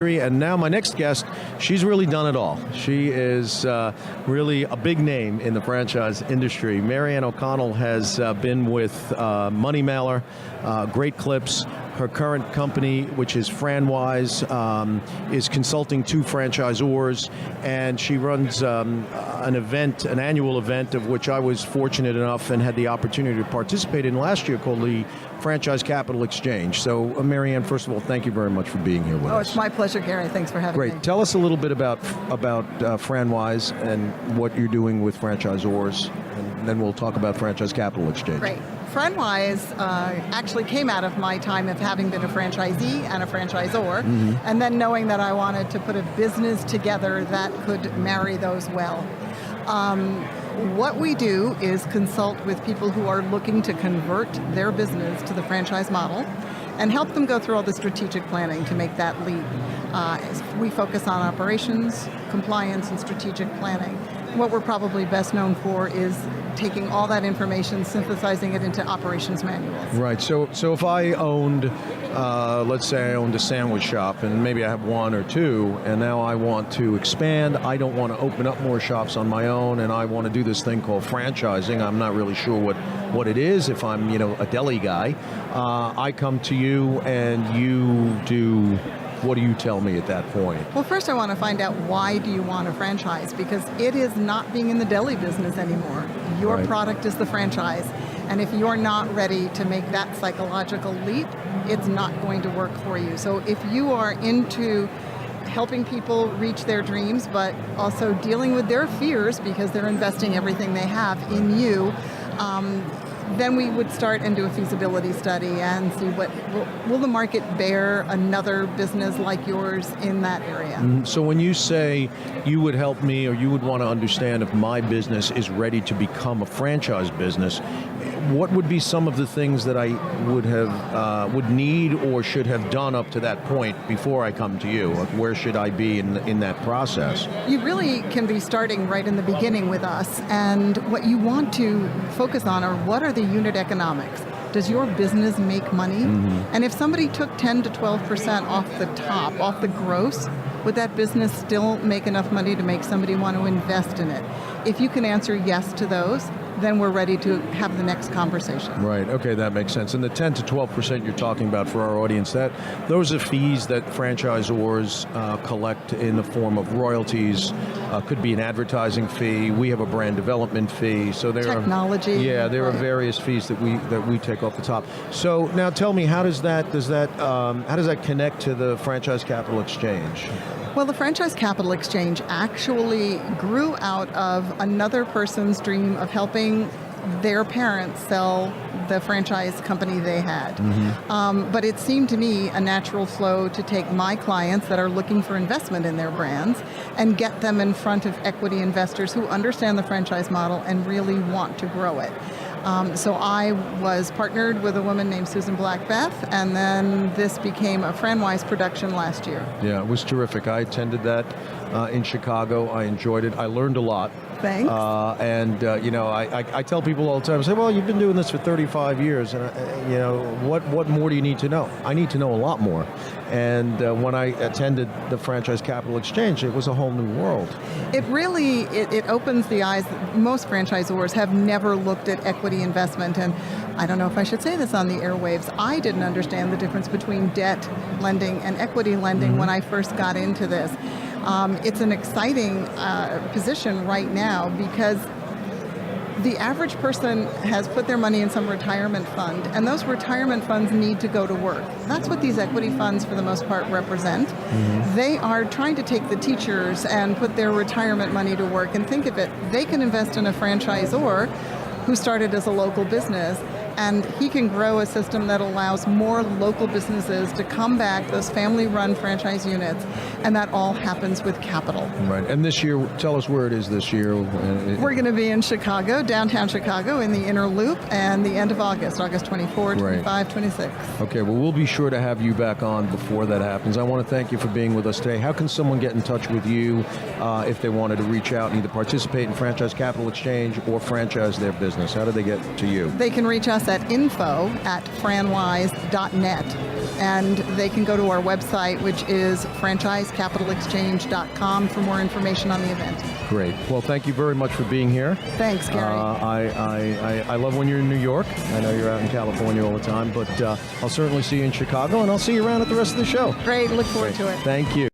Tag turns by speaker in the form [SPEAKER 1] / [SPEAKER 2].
[SPEAKER 1] And now my next guest, she's really done it all. She is really a big name in the franchise industry. Mary Ann O'Connell has been with Money Mailer, Great Clips. Her current company, which is Fran Wise, is consulting to franchisors, and she runs an annual event of which I was fortunate enough and had the opportunity to participate in last year, called the Franchise Capital Exchange. So, Mary Ann, first of all, thank you very much for being here with us.
[SPEAKER 2] Oh, it's my pleasure, Gary. Thanks for having me.
[SPEAKER 1] Great. Tell us a little bit about Fran Wise and what you're doing with franchisors, and then we'll talk about Franchise Capital Exchange.
[SPEAKER 2] Great. Fran Wise actually came out of my time of having been a franchisee and a franchisor, and then knowing that I wanted to put a business together that could marry those well. What we do is consult with people who are looking to convert their business to the franchise model and help them go through all the strategic planning to make that leap. We focus on operations, compliance, and strategic planning. What we're probably best known for is taking all that information, synthesizing it into operations manuals.
[SPEAKER 1] Right. So if I owned, let's say I owned a sandwich shop, and maybe I have one or two, and now I want to expand. I don't want to open up more shops on my own, and I want to do this thing called franchising. I'm not really sure what it is. If I'm a deli guy, I come to you, and you do. What do you tell me at that point?
[SPEAKER 2] Well, first I want to find out, why do you want a franchise? Because it is not being in the deli business anymore. Your product is the franchise. And if you're not ready to make that psychological leap, it's not going to work for you. So if you are into helping people reach their dreams, but also dealing with their fears because they're investing everything they have in you, then we would start and do a feasibility study and see what will the market bear another business like yours in that area.
[SPEAKER 1] So when you say you would help me, or you would want to understand if my business is ready to become a franchise business, what would be some of the things that I would need or should have done up to that point before I come to you? Like, where should I be in that process?
[SPEAKER 2] You really can be starting right in the beginning with us, and what you want to focus on are, what are the unit economics? Does your business make money? And if somebody took 10 to 12% off the top, off the gross, would that business still make enough money to make somebody want to invest in it? If you can answer yes to those, then we're ready to have the next conversation.
[SPEAKER 1] Right, okay, that makes sense. And the 10 to 12% you're talking about for our audience, those are fees that franchisors collect in the form of royalties, could be an advertising fee. We have a brand development fee. So there
[SPEAKER 2] technology.
[SPEAKER 1] There are various fees that we take off the top. So now tell me, how does that connect to the Franchise Capital Exchange?
[SPEAKER 2] Well, the Franchise Capital Exchange actually grew out of another person's dream of helping their parents sell the franchise company they had. But it seemed to me a natural flow to take my clients that are looking for investment in their brands and get them in front of equity investors who understand the franchise model and really want to grow it. So I was partnered with a woman named Susan Blackbeth, and then this became a Fran Wise production last year. Yeah,
[SPEAKER 1] it was terrific. I attended that in Chicago. I enjoyed it. I learned a lot.
[SPEAKER 2] Thanks.
[SPEAKER 1] I tell people all the time, I say, well, you've been doing this for 35 years, and what more do you need to know? I need to know a lot more. And when I attended the Franchise Capital Exchange, it was a whole new world.
[SPEAKER 2] It really, it opens the eyes. Most franchisors have never looked at equity investment, and I don't know if I should say this on the airwaves, I didn't understand the difference between debt lending and equity lending when I first got into this. It's an exciting position right now because the average person has put their money in some retirement fund, and those retirement funds need to go to work. That's what these equity funds, for the most part, represent. They are trying to take the teachers and put their retirement money to work, and think of it, they can invest in a franchisor who started as a local business, and he can grow a system that allows more local businesses to come back, those family-run franchise units, and that all happens with capital.
[SPEAKER 1] Right, and this year, tell us where it is this year.
[SPEAKER 2] We're going to be in Chicago, downtown Chicago, in the Inner Loop, and the end of August 24, 25, 26.
[SPEAKER 1] Okay, well, we'll be sure to have you back on before that happens. I want to thank you for being with us today. How can someone get in touch with you if they wanted to reach out and either participate in Franchise Capital Exchange or franchise their business? How do they get to you?
[SPEAKER 2] They can reach us us at info@franwise.net. And they can go to our website, which is franchisecapitalexchange.com, for more information on the event.
[SPEAKER 1] Great. Well, thank you very much for being here.
[SPEAKER 2] Thanks, Gary.
[SPEAKER 1] I love when you're in New York. I know you're out in California all the time, but I'll certainly see you in Chicago, and I'll see you around at the rest of the show.
[SPEAKER 2] Great. Look forward to it.
[SPEAKER 1] Thank you.